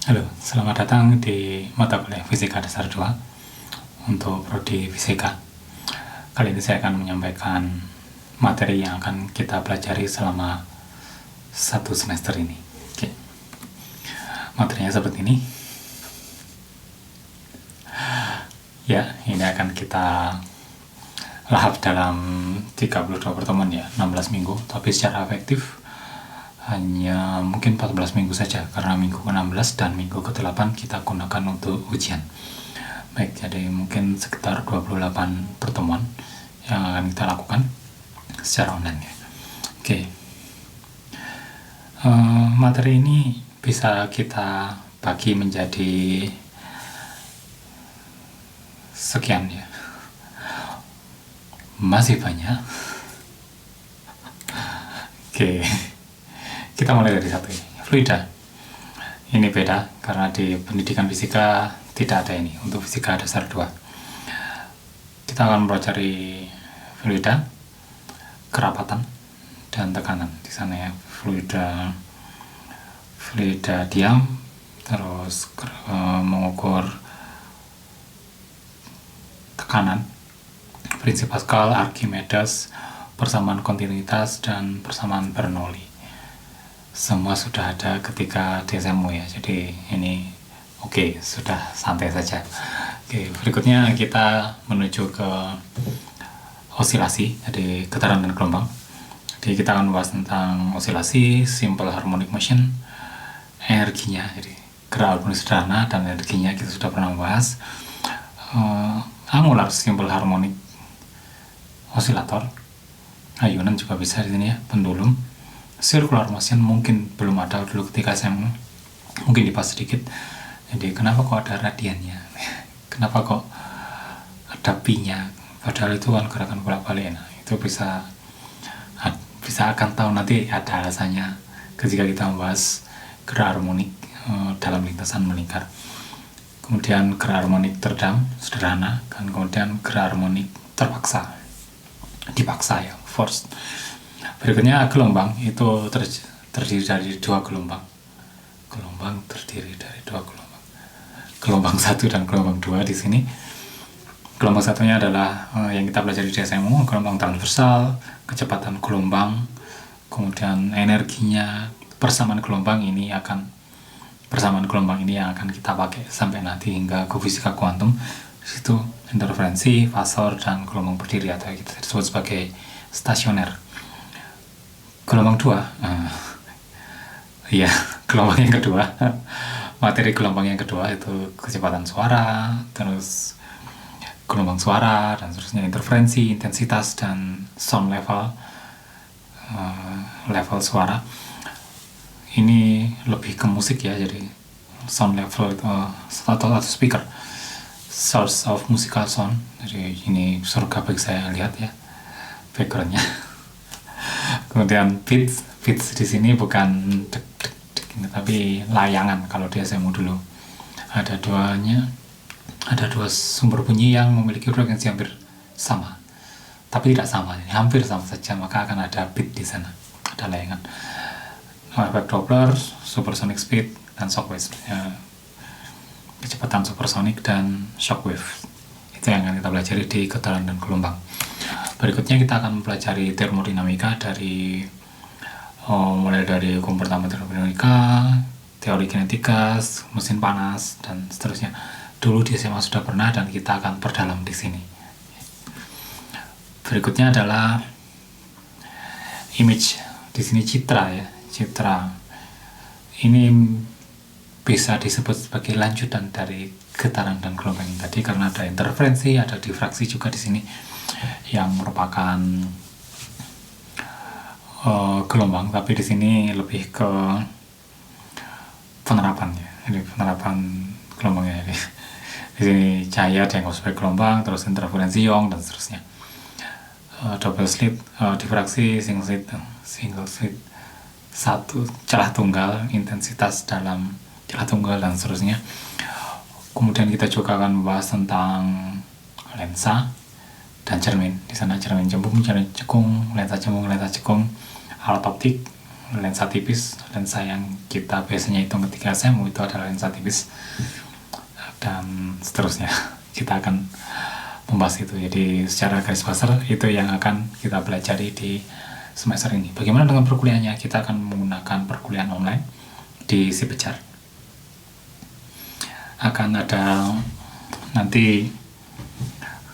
Halo, selamat datang di mata kuliah Fisika Dasar 2 untuk Prodi Fisika. Kali ini saya akan menyampaikan materi yang akan kita pelajari selama satu semester ini. Oke. Materinya seperti ini. Ya, ini akan kita lahap dalam 32 pertemuan ya, 16 minggu, tapi secara efektif hanya mungkin 14 minggu saja, karena minggu ke-16 dan minggu ke-8 kita gunakan untuk ujian. Baik, jadi mungkin sekitar 28 pertemuan yang akan kita lakukan secara online ya. Oke. Materi ini bisa kita bagi menjadi sekian ya. Masih banyak. Oke. Kita mulai dari satu ini, fluida. Ini beda karena di pendidikan fisika tidak ada ini untuk fisika dasar 2. Kita akan mempelajari fluida, kerapatan, dan tekanan. Di sana ya, fluida diam, terus mengukur tekanan, prinsip Pascal, Archimedes, persamaan kontinuitas, dan persamaan Bernoulli. Semua sudah ada ketika DSMU ya, jadi ini oke, sudah santai saja. Oke, berikutnya kita menuju ke osilasi, jadi getaran dan gelombang. Jadi kita akan membahas tentang osilasi, simple harmonic motion, energinya, jadi gerak harmonis sederhana dan energinya kita sudah pernah membahas. Angular simple harmonic osilator, ayunan juga bisa di sini ya, pendulum. Circular motion mungkin belum ada dulu ketika saya mungkin dibahas sedikit. Jadi kenapa kok ada radiannya? Kenapa kok ada pi-nya? Padahal itu kan gerakan bolak-balik. Nah, itu bisa akan tahu nanti ada alasannya ketika kita membahas gerak harmonik dalam lintasan melingkar. Kemudian gerak harmonik teredam, sederhana, dan kemudian gerak harmonik terpaksa, dipaksa ya, forced. Berikutnya gelombang, itu terdiri dari dua gelombang. Gelombang terdiri dari dua gelombang. Gelombang 1 dan gelombang 2 di sini. Gelombang satunya adalah yang kita pelajari di SMU, gelombang transversal, kecepatan gelombang, kemudian energinya, persamaan gelombang ini yang akan kita pakai sampai nanti hingga ke fisika kuantum. Di situ interferensi, fasor, dan gelombang berdiri atau kita disebut sebagai stasioner. Gelombang 2, gelombang yang kedua, materi gelombang yang kedua itu kecepatan suara, terus gelombang suara, dan seterusnya, interferensi, intensitas, dan sound level, level suara. Ini lebih ke musik ya, jadi sound level itu atau speaker, source of musical sound. Jadi ini surga bagi saya lihat ya, backgroundnya. Kemudian pitch di sini bukan dek, tapi layangan kalau di SMU dulu. Ada dua sumber bunyi yang memiliki frekuensi hampir sama, tapi tidak sama, hampir sama saja, maka akan ada pitch di sana, ada layangan. Efek Doppler, supersonic speed, dan shockwave. Kecepatan supersonik dan shockwave. Itu yang akan kita pelajari di getaran dan gelombang. Berikutnya kita akan mempelajari termodinamika dari mulai dari hukum pertama termodinamika, teori kinetika, mesin panas, dan seterusnya. Dulu di SMA sudah pernah dan kita akan perdalam di sini. Berikutnya adalah image. Di sini citra ya, citra. Ini bisa disebut sebagai lanjutan dari getaran dan gelombang tadi karena ada interferensi, ada difraksi juga di sini, yang merupakan gelombang, tapi di sini lebih ke penerapannya. Jadi penerapan gelombangnya. Di sini cahaya dianggap sebagai gelombang, terus interferensi Young dan seterusnya. Double slit, difraksi, single slit, satu celah tunggal, intensitas dalam celah tunggal dan seterusnya. Kemudian kita juga akan membahas tentang lensa dan cermin. Di sana cermin cembung, cermin cekung, lensa cembung, lensa cekung, alat optik, lensa tipis, lensa yang kita biasanya hitung ketika SMU itu adalah lensa tipis, dan seterusnya. Kita akan membahas itu. Jadi secara garis besar itu yang akan kita pelajari di semester ini. Bagaimana dengan perkuliahannya? Kita akan menggunakan perkuliahan online di Si Pejar. Akan ada nanti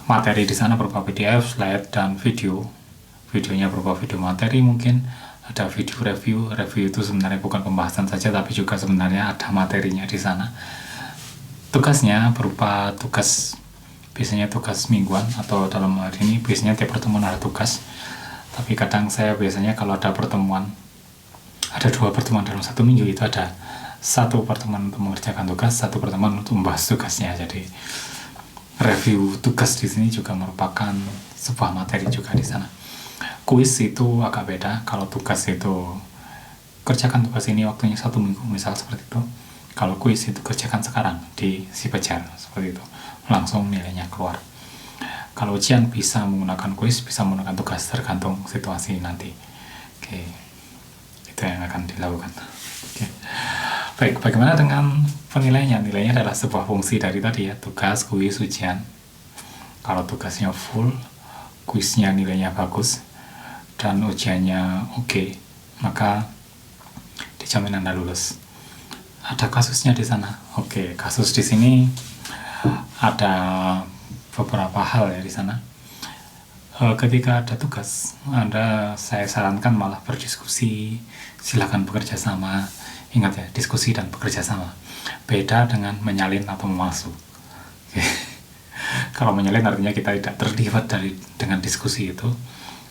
materi di sana berupa PDF, slide, dan video. Videonya berupa video materi, mungkin ada video review. Review itu sebenarnya bukan pembahasan saja, tapi juga sebenarnya ada materinya di sana. Tugasnya berupa tugas, biasanya tugas mingguan, atau dalam hari ini biasanya tiap pertemuan ada tugas. Tapi kadang saya biasanya kalau ada pertemuan, ada 2 pertemuan dalam 1 minggu, itu ada 1 pertemuan untuk mengerjakan tugas, 1 pertemuan untuk membahas tugasnya. Jadi review tugas di sini juga merupakan sebuah materi juga di sana. Kuis itu agak beda. Kalau tugas itu kerjakan tugas ini waktunya 1 minggu, misal seperti itu. Kalau kuis itu kerjakan sekarang di Si Pejar, seperti itu, langsung nilainya keluar. Kalau ujian bisa menggunakan kuis, bisa menggunakan tugas, tergantung situasi nanti. Oke, itu yang akan dilakukan. Oke. Baik, bagaimana dengan penilaiannya? Nilainya adalah sebuah fungsi dari tadi ya, tugas, kuis, ujian. Kalau tugasnya full, kuisnya nilainya bagus, dan ujiannya oke, maka dijamin Anda lulus. Ada kasusnya di sana. Oke, kasus di sini ada beberapa hal ya di sana. Ketika ada tugas, saya sarankan malah berdiskusi, silakan bekerja sama. Ingat ya, diskusi dan bekerja sama. Beda dengan menyalin atau memalsu. Kalau menyalin artinya kita tidak terlibat dengan diskusi itu.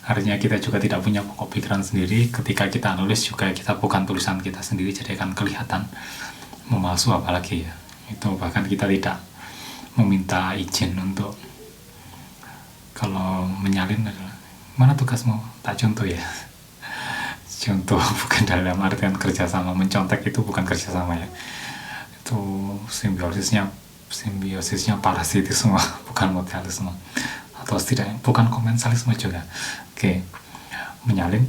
Artinya kita juga tidak punya pokok pikiran sendiri. Ketika kita nulis juga kita bukan tulisan kita sendiri, jadi akan kelihatan. Memalsu apalagi ya. Itu bahkan kita tidak meminta izin untuk, kalau menyalin adalah, mana tugasmu? Tak contoh ya. Contoh bukan dalam artian kerjasama. Mencontek itu bukan kerjasama ya. Itu simbiosisnya parasitisme, bukan mutualisme, atau setidaknya bukan komensalisme juga. Oke. Menyalin,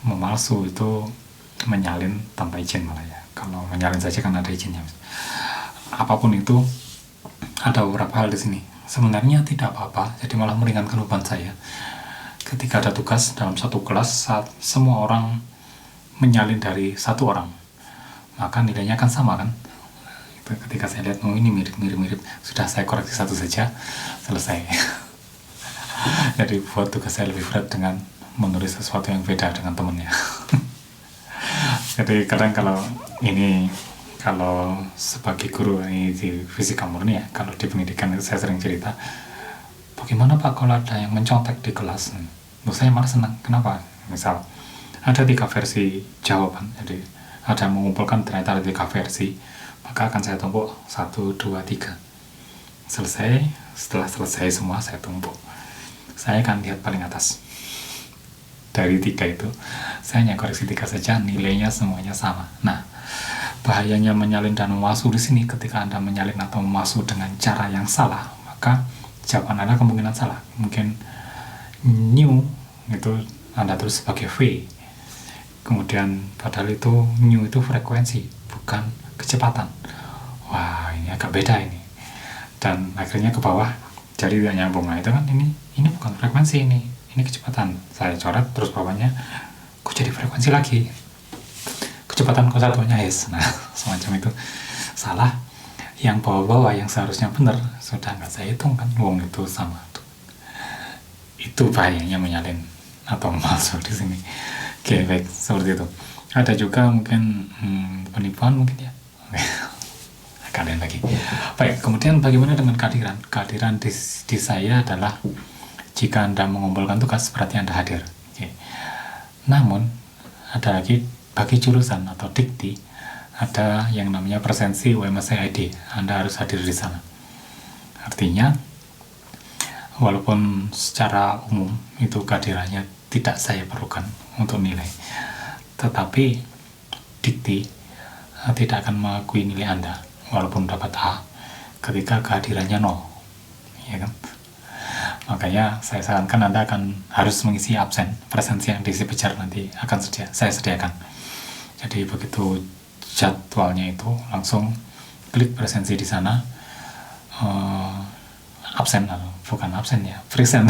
memalsu itu menyalin tanpa izin malah ya. Kalau menyalin saja kan ada izinnya. Apapun itu, ada beberapa hal di sini. Sebenarnya tidak apa-apa, jadi malah meringankan beban saya. Ketika ada tugas dalam satu kelas, saat semua orang menyalin dari 1 orang, maka nilainya akan sama kan? Ketika saya lihat, oh ini mirip, sudah saya koreksi 1 saja, selesai. Jadi buat tugas saya lebih berat dengan menulis sesuatu yang beda dengan temennya. Jadi kadang kalau sebagai guru ini di fisika murni ya, kalau di pendidikan itu saya sering cerita, bagaimana Pak kalau ada yang mencontek di kelas? Saya malah senang. Kenapa? Misal ada 3 versi jawaban, jadi ada yang mengumpulkan ternyata ada 3 versi, maka akan saya tumpuk 1, 2, 3. Setelah selesai semua saya tumpuk. Saya akan lihat paling atas. Dari 3 itu, saya hanya koreksi 3 saja, nilainya semuanya sama. Nah, bahayanya menyalin dan memalsu di sini, ketika Anda menyalin atau memalsu dengan cara yang salah, maka jawaban Anda kemungkinan salah. Mungkin new itu Anda tulis sebagai V. Kemudian padahal itu new itu frekuensi, bukan kecepatan. Wah, ini agak beda ini. Dan akhirnya ke bawah jadi tidak nyambung. Nah, itu kan ini bukan frekuensi, ini kecepatan. Saya coret terus bawahnya kok jadi frekuensi lagi. Kecepatan kesatuannya yes. Nah, semacam itu. Salah. Yang bawah-bawah yang seharusnya benar sudah nggak saya hitung kan, wong itu sama. Itu bahayanya menyalin atau memalsu di sini. Oke, baik, seperti itu. Ada juga mungkin penipuan mungkin ya. Kalian lagi. Baik, kemudian bagaimana dengan kehadiran? Kehadiran di saya adalah jika Anda mengumpulkan tugas berarti Anda hadir. Oke. Namun ada lagi bagi jurusan atau dikti, ada yang namanya presensi UMSI ID. Anda harus hadir di sana. Artinya walaupun secara umum itu kehadirannya tidak saya perlukan untuk nilai, tetapi dikti tidak akan mengakui nilai Anda walaupun dapat A ketika kehadirannya 0, ya kan? Makanya saya sarankan Anda harus mengisi absen presensi yang di Si Pejar nanti akan saya sediakan. Jadi begitu jadwalnya itu langsung klik presensi di sana, absen, bukan absen ya, present,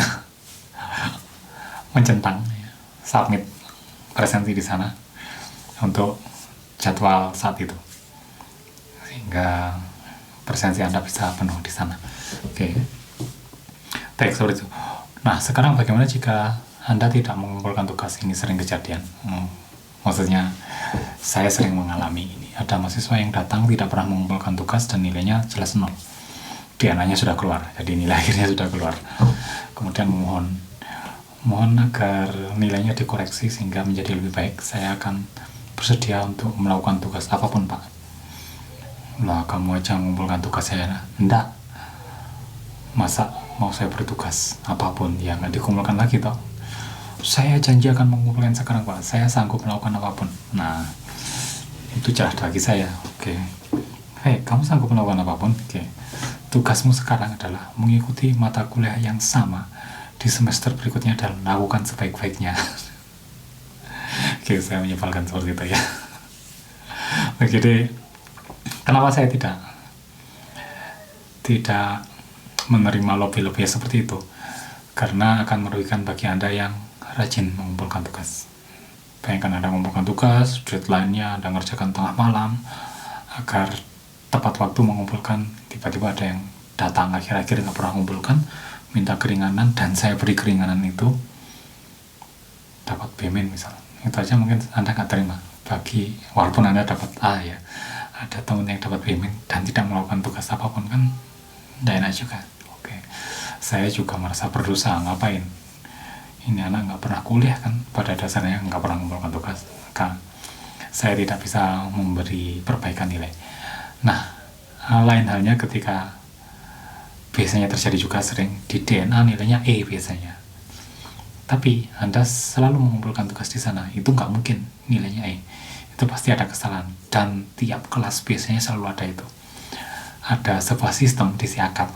mencentang, submit presensi di sana untuk jadwal saat itu, sehingga presensi Anda bisa penuh di sana. Oke, baik, seperti itu. Nah, sekarang bagaimana jika Anda tidak mengumpulkan tugas? Ini sering kejadian. Maksudnya, saya sering mengalami ini. Ada mahasiswa yang datang tidak pernah mengumpulkan tugas dan nilainya jelas 0. DNA-nya sudah keluar, jadi nilai akhirnya sudah keluar. Kemudian mohon agar nilainya dikoreksi sehingga menjadi lebih baik. Saya akan bersedia untuk melakukan tugas apapun, Pak. Lah, kamu aja mengumpulkan tugas saya. Enggak. Masa mau saya bertugas apapun ya nggak dikumpulkan lagi toh? Saya janji akan mengumpulkan sekarang, Pak. Saya sanggup melakukan apapun. Nah, itu jahat bagi saya. Oke. Hei, kamu sanggup melakukan apapun? Oke. Tugasmu sekarang adalah mengikuti mata kuliah yang sama di semester berikutnya dan lakukan sebaik-baiknya. Oke, saya menyebalkan seperti itu ya. Jadi, kenapa saya tidak menerima lobby-lobby seperti itu? Karena akan merugikan bagi Anda yang rajin mengumpulkan tugas. Bayangkan Anda mengumpulkan tugas, deadline-nya Anda ngerjakan tengah malam, agar tepat waktu mengumpulkan, tiba-tiba ada yang datang akhir-akhir nggak pernah mengumpulkan, minta keringanan, dan saya beri keringanan itu, dapat B- misalnya. Itu aja mungkin Anda nggak terima. Walaupun Anda dapat A ya, ada teman yang dapat B- dan tidak melakukan tugas apapun, kan tidak enak juga. Oke, saya juga merasa berdosa. Ngapain? Ini anak nggak pernah kuliah kan, pada dasarnya nggak pernah mengumpulkan tugas. Maka saya tidak bisa memberi perbaikan nilai. Nah, lain halnya ketika biasanya terjadi juga sering di DNA nilainya E biasanya. Tapi Anda selalu mengumpulkan tugas di sana, itu nggak mungkin nilainya E. Itu pasti ada kesalahan. Dan tiap kelas biasanya selalu ada itu. Ada sebuah sistem di Siakat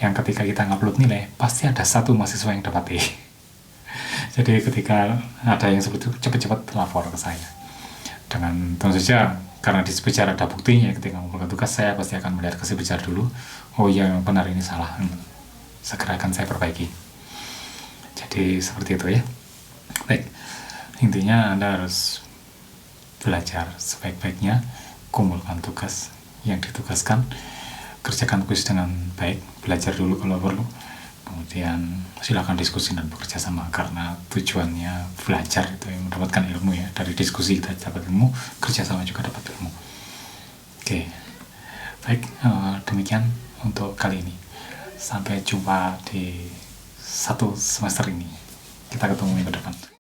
yang ketika kita ngupload nilai, pasti ada satu mahasiswa yang dapat E. Jadi ketika ada yang seperti itu, cepat-cepat lapor ke saya. Dengan tentu saja, karena di Spejar ada buktinya, ketika mengumpulkan tugas, saya pasti akan melihat ke Spejar dulu. Oh iya, yang benar ini salah. Segera akan saya perbaiki. Jadi seperti itu ya. Baik, intinya Anda harus belajar sebaik-baiknya, kumpulkan tugas yang ditugaskan, kerjakan kuis dengan baik, belajar dulu kalau perlu, kemudian silakan diskusi dan bekerja sama, karena tujuannya belajar itu yang mendapatkan ilmu ya. Dari diskusi kita dapat ilmu, kerja sama juga dapat ilmu. Oke, baik, demikian untuk kali ini. Sampai jumpa di satu semester ini. Kita ketemu minggu depan.